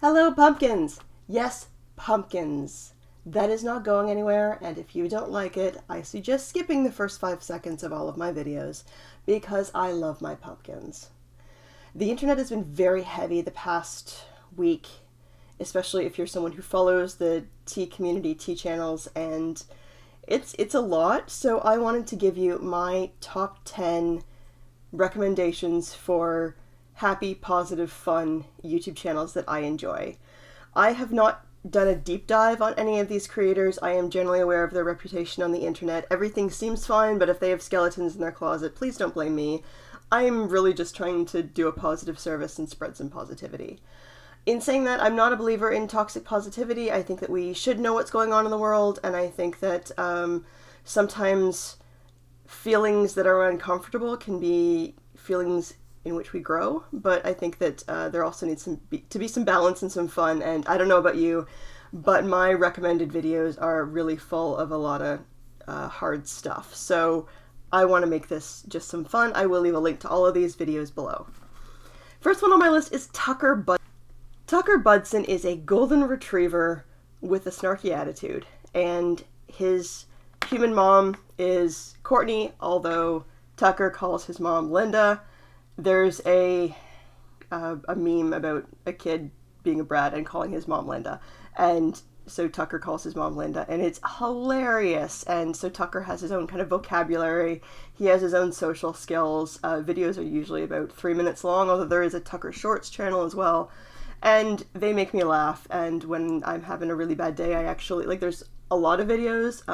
Hello, pumpkins! Yes, pumpkins. That is not going anywhere, and if you don't like it, I suggest skipping the first 5 seconds of all of my videos, because I love my pumpkins. The internet has been very heavy the past week, especially if you're someone who follows the tea community, tea channels, and it's a lot, so I wanted to give you my top 10 recommendations for happy, positive, fun YouTube channels that I enjoy. I have not done a deep dive on any of these creators. I am generally aware of their reputation on the internet. Everything seems fine, but if they have skeletons in their closet, please don't blame me. I'm really just trying to do a positive service and spread some positivity. In saying that, I'm not a believer in toxic positivity. I think that we should know what's going on in the world, and I think that sometimes feelings that are uncomfortable can be feelings in which we grow, but I think that there also needs to be some balance and some fun, and I don't know about you, but my recommended videos are really full of a lot of hard stuff, so I want to make this just some fun. I will leave a link to all of these videos below. First one on my list is Tucker Budzyn. Tucker Budzyn is a golden retriever with a snarky attitude, and his human mom is Courtney, although Tucker calls his mom Linda. There's a meme about a kid being a brat and calling his mom Linda, and so Tucker calls his mom Linda, and it's hilarious. And so Tucker has his own kind of vocabulary, he has his own social skills. Videos are usually about 3 minutes long, although there is a Tucker Shorts channel as well, and they make me laugh. And when I'm having a really bad day, I actually, like, there's a lot of videos,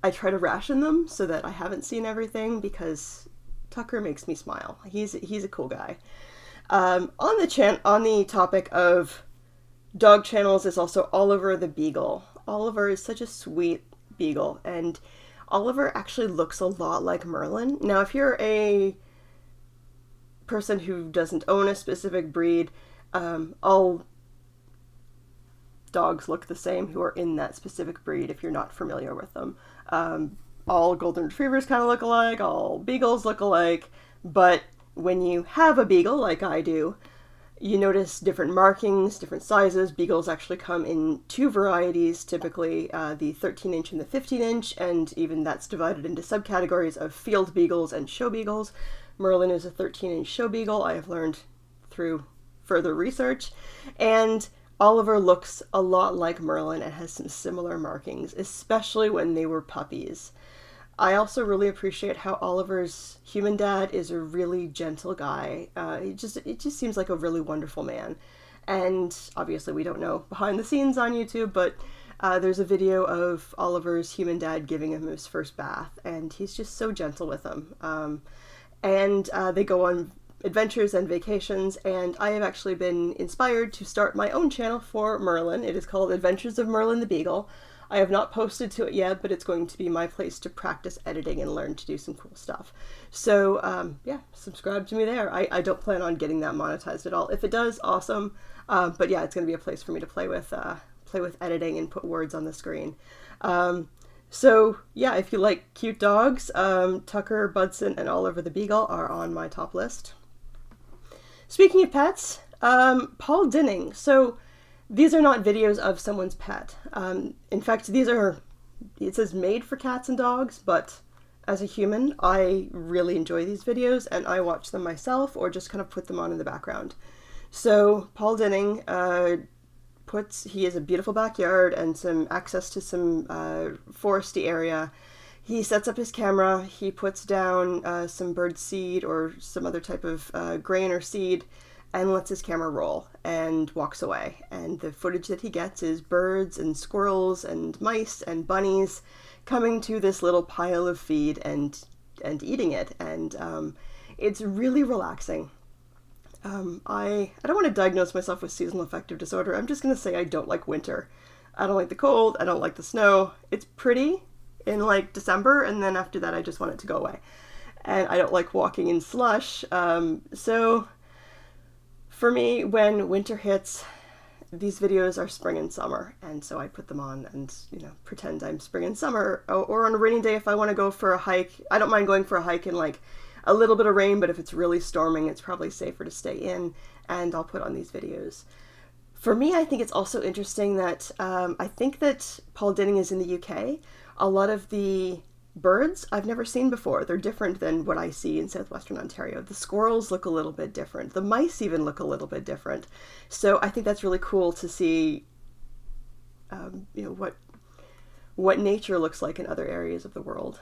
I try to ration them so that I haven't seen everything, because Tucker makes me smile. He's a cool guy. On the topic of dog channels is also Oliver the Beagle. Oliver is such a sweet beagle, and Oliver actually looks a lot like Merlin. Now, if you're a person who doesn't own a specific breed, all dogs look the same who are in that specific breed if you're not familiar with them. All golden retrievers kind of look alike, all beagles look alike, but when you have a beagle, like I do, you notice different markings, different sizes. Beagles actually come in 2 varieties, typically the 13-inch and the 15-inch, and even that's divided into subcategories of field beagles and show beagles. Merlin is a 13-inch show beagle, I have learned through further research, and Oliver looks a lot like Merlin and has some similar markings, especially when they were puppies. I also really appreciate how Oliver's human dad is a really gentle guy. It just seems like a really wonderful man. And obviously we don't know behind the scenes on YouTube, but there's a video of Oliver's human dad giving him his first bath, and he's just so gentle with him. And they go on adventures and vacations, and I have actually been inspired to start my own channel for Merlin. It is called Adventures of Merlin the Beagle. I have not posted to it yet, but it's going to be my place to practice editing and learn to do some cool stuff. So yeah, subscribe to me there. I don't plan on getting that monetized at all. If it does, awesome. But yeah, it's going to be a place for me to play with editing and put words on the screen. So yeah, if you like cute dogs, Tucker Budzyn and Oliver the Beagle are on my top list. Speaking of pets, Paul Dinning. So these are not videos of someone's pet. In fact, it says made for cats and dogs, but as a human, I really enjoy these videos, and I watch them myself or just kind of put them on in the background. So Paul Dinning, he has a beautiful backyard and some access to some foresty area. He sets up his camera, he puts down some bird seed or some other type of grain or seed, and lets his camera roll and walks away. And the footage that he gets is birds and squirrels and mice and bunnies coming to this little pile of feed and eating it. And it's really relaxing. I don't want to diagnose myself with seasonal affective disorder. I'm just going to say I don't like winter. I don't like the cold. I don't like the snow. It's pretty in like December, and then after that I just want it to go away. And I don't like walking in slush. So for me, when winter hits, these videos are spring and summer, and so I put them on and, pretend I'm spring and summer. Or on a rainy day, if I want to go for a hike, I don't mind going for a hike in like a little bit of rain, but if it's really storming, it's probably safer to stay in, and I'll put on these videos. For me, I think it's also interesting that I think that Paul Dinning is in the UK. A lot of the birds I've never seen before. They're different than what I see in southwestern Ontario. The squirrels look a little bit different. The mice even look a little bit different. So I think that's really cool to see, what nature looks like in other areas of the world.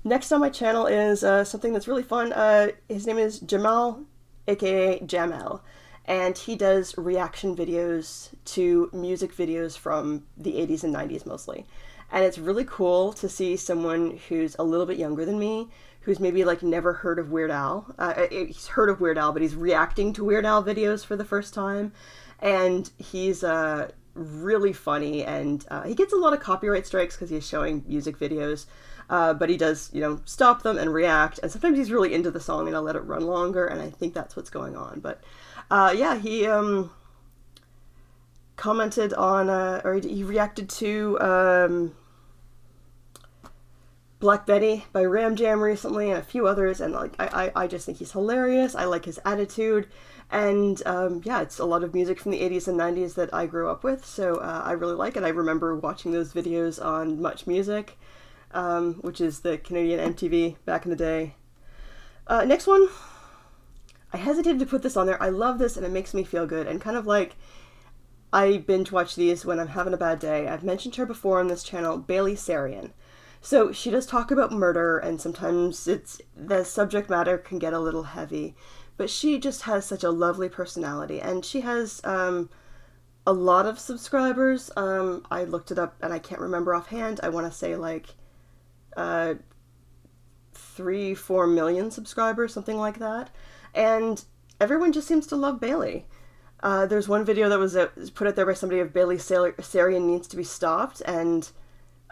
Next on my channel is something that's really fun. His name is Jamal, aka Jamel, and he does reaction videos to music videos from the 80s and 90s mostly. And it's really cool to see someone who's a little bit younger than me, who's maybe like never heard of Weird Al. He's heard of Weird Al, but he's reacting to Weird Al videos for the first time. And he's really funny, and he gets a lot of copyright strikes because he's showing music videos. But he does, stop them and react. And sometimes he's really into the song and I'll let it run longer. And I think that's what's going on. But yeah, he commented on, or he reacted to Black Betty by Ram Jam recently and a few others. And like, I just think he's hilarious. I like his attitude. And yeah, it's a lot of music from the 80s and 90s that I grew up with. So I really like it. I remember watching those videos on Much Music. Which is the Canadian MTV back in the day. Next one. I hesitated to put this on there. I love this and it makes me feel good. And kind of like, I binge watch these when I'm having a bad day. I've mentioned her before on this channel, Bailey Sarian. So she does talk about murder, and sometimes the subject matter can get a little heavy. But she just has such a lovely personality. And she has a lot of subscribers. I looked it up and I can't remember offhand. I want to say like 3-4 million subscribers, something like that, and everyone just seems to love Bailey. There's one video that was put out there by somebody of Bailey Sarian needs to be stopped, and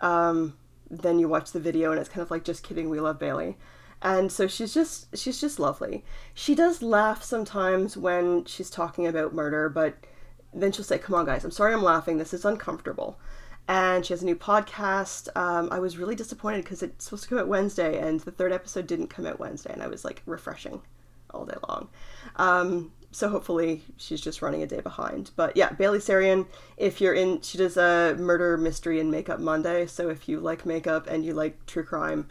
then you watch the video and it's kind of like, just kidding, we love Bailey. And so she's just lovely. She does laugh sometimes when she's talking about murder, but then she'll say, come on guys, I'm sorry I'm laughing, this is uncomfortable. And she has a new podcast. I was really disappointed because it's supposed to come out Wednesday, and the third episode didn't come out Wednesday, and I was like refreshing all day long. So hopefully she's just running a day behind. But yeah, Bailey Sarian, she does a murder, mystery, and makeup Monday. So if you like makeup and you like true crime,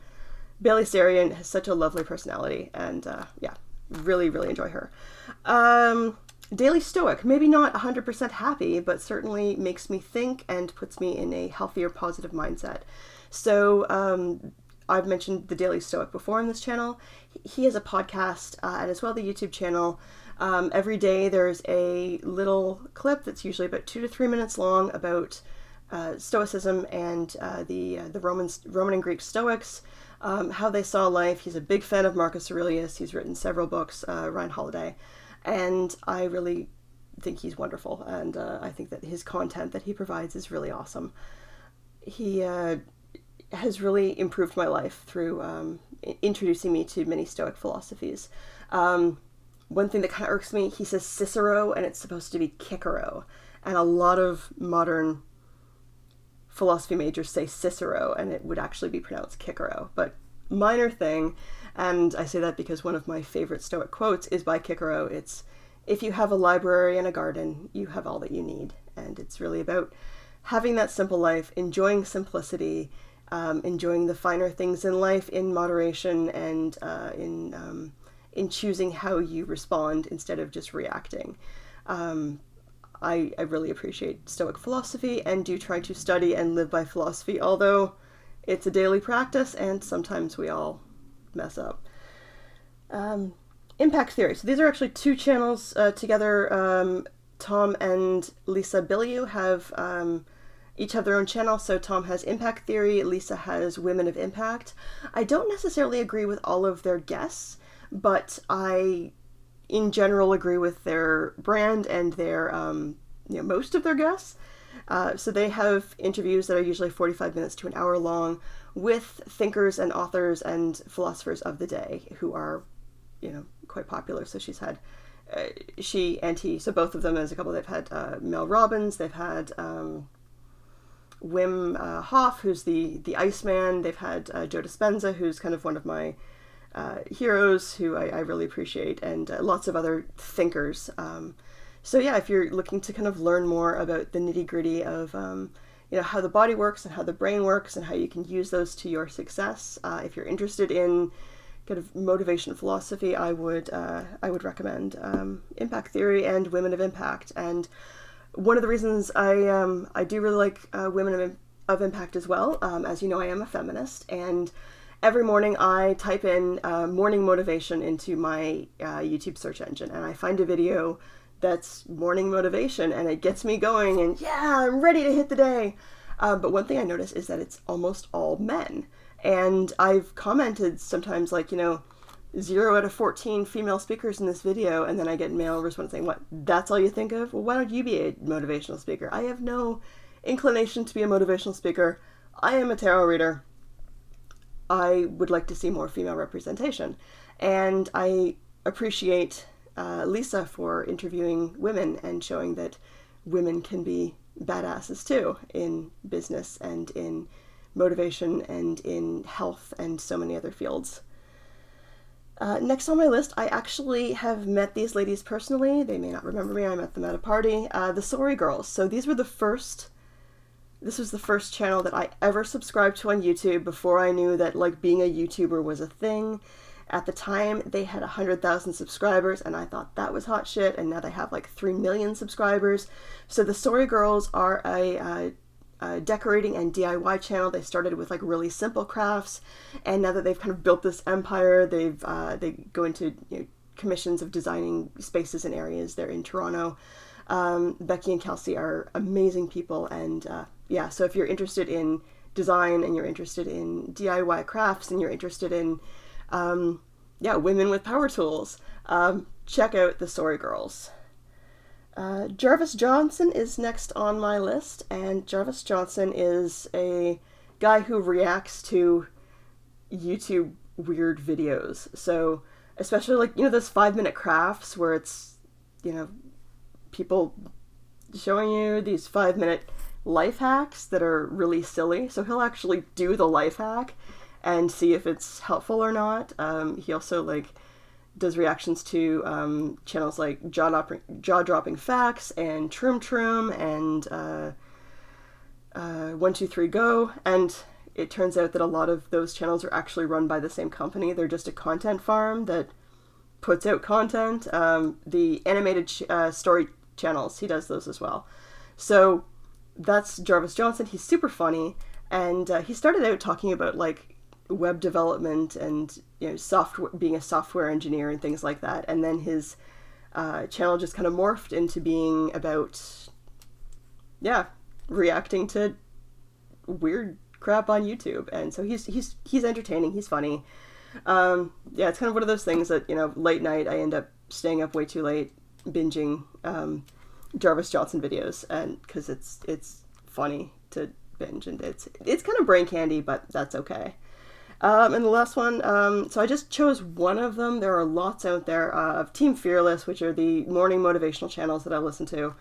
Bailey Sarian has such a lovely personality, and yeah, really, really enjoy her. Daily Stoic, maybe not 100% happy, but certainly makes me think and puts me in a healthier, positive mindset. So I've mentioned the Daily Stoic before on this channel. He has a podcast and as well the YouTube channel. Every day there's a little clip that's usually about 2 to 3 minutes long about Stoicism and the Roman and Greek Stoics, how they saw life. He's a big fan of Marcus Aurelius. He's written several books, Ryan Holiday. And I really think he's wonderful, and I think that his content that he provides is really awesome. He has really improved my life through introducing me to many Stoic philosophies. One thing that kind of irks me, he says Cicero, and it's supposed to be Cicero. And a lot of modern philosophy majors say Cicero, and it would actually be pronounced Cicero. But minor thing. And I say that because one of my favorite Stoic quotes is by Cicero. It's, if you have a library and a garden, you have all that you need. And it's really about having that simple life, enjoying simplicity, enjoying the finer things in life in moderation, and in choosing how you respond instead of just reacting. I really appreciate Stoic philosophy and do try to study and live by philosophy, although it's a daily practice and sometimes we all mess up. Impact Theory. So these are actually two channels together. Tom and Lisa Bilyeu have each have their own channel. So Tom has Impact Theory, Lisa has Women of Impact. I don't necessarily agree with all of their guests, but I, in general, agree with their brand and their most of their guests. So they have interviews that are usually 45 minutes to an hour long with thinkers and authors and philosophers of the day who are, quite popular. So she's had, she and he, so both of them as a couple, they've had Mel Robbins, they've had Wim Hof, who's the Iceman, they've had Joe Dispenza, who's kind of one of my heroes who I really appreciate, and lots of other thinkers. So yeah, if you're looking to kind of learn more about the nitty gritty of how the body works and how the brain works and how you can use those to your success, if you're interested in kind of motivation philosophy, I would recommend Impact Theory and Women of Impact. And one of the reasons I do really like Women of Impact as well, as you know, I am a feminist, and every morning I type in morning motivation into my YouTube search engine, and I find a video that's morning motivation, and it gets me going, and yeah, I'm ready to hit the day. But one thing I notice is that it's almost all men. And I've commented sometimes like, 0 out of 14 female speakers in this video, and then I get male response saying, what, that's all you think of? Well, why don't you be a motivational speaker? I have no inclination to be a motivational speaker. I am a tarot reader. I would like to see more female representation. And I appreciate Lisa for interviewing women and showing that women can be badasses too in business and in motivation and in health and so many other fields. Next on my list, I actually have met these ladies personally. They may not remember me. I met them at a party. The Sorry Girls. So this was the first channel that I ever subscribed to on YouTube before I knew that like being a YouTuber was a thing. At the time, they had 100,000 subscribers, and I thought that was hot shit, and now they have like 3 million subscribers. So the Sorry Girls are a decorating and DIY channel. They started with like really simple crafts, and now that they've kind of built this empire, they go into commissions of designing spaces and areas. They're in Toronto. Becky and Kelsey are amazing people, and so if you're interested in design and you're interested in DIY crafts and you're interested in women with power tools, check out the Sorry Girls. Jarvis Johnson is next on my list, and Jarvis Johnson is a guy who reacts to YouTube weird videos. So especially like, those 5-minute crafts where it's, people showing you these 5-minute life hacks that are really silly. So he'll actually do the life hack and see if it's helpful or not. He also does reactions to channels like Jaw-Dropping Facts and Troom and 123 Go, and it turns out that a lot of those channels are actually run by the same company. They're just a content farm that puts out content. The animated story channels, he does those as well. So that's Jarvis Johnson. He's super funny, and he started out talking about web development and software, being a software engineer and things like that, and then his channel just kind of morphed into being about reacting to weird crap on YouTube. And so he's entertaining, he's funny. It's kind of one of those things that late night I end up staying up way too late binging Jarvis Johnson videos, and because it's funny to binge, and it's kind of brain candy, but that's okay. And the last one, so I just chose one of them. There are lots out there of Team Fearless, which are the morning motivational channels that I listen to.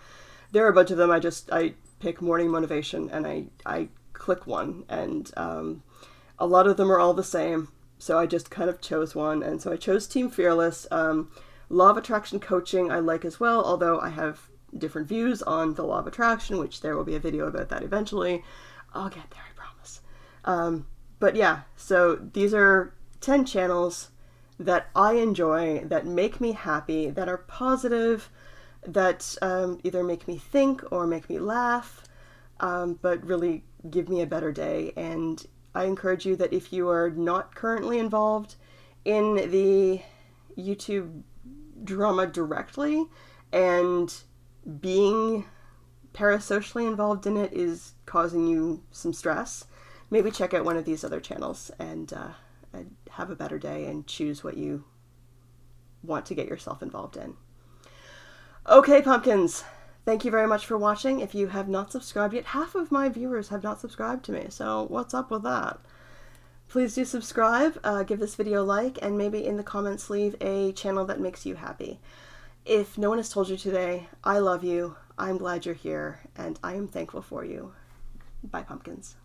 There are a bunch of them. I pick morning motivation and I click one, and a lot of them are all the same. So I just kind of chose one, and so I chose Team Fearless. Law of Attraction coaching I like as well, although I have different views on the Law of Attraction, which there will be a video about that eventually. I'll get there, I promise. But yeah, so these are 10 channels that I enjoy, that make me happy, that are positive, that either make me think or make me laugh, but really give me a better day. And I encourage you that if you are not currently involved in the YouTube drama directly, and being parasocially involved in it is causing you some stress, maybe check out one of these other channels and have a better day and choose what you want to get yourself involved in. Okay, pumpkins, thank you very much for watching. If you have not subscribed yet, half of my viewers have not subscribed to me, so what's up with that? Please do subscribe, give this video a like, and maybe in the comments leave a channel that makes you happy. If no one has told you today, I love you, I'm glad you're here, and I am thankful for you. Bye, pumpkins.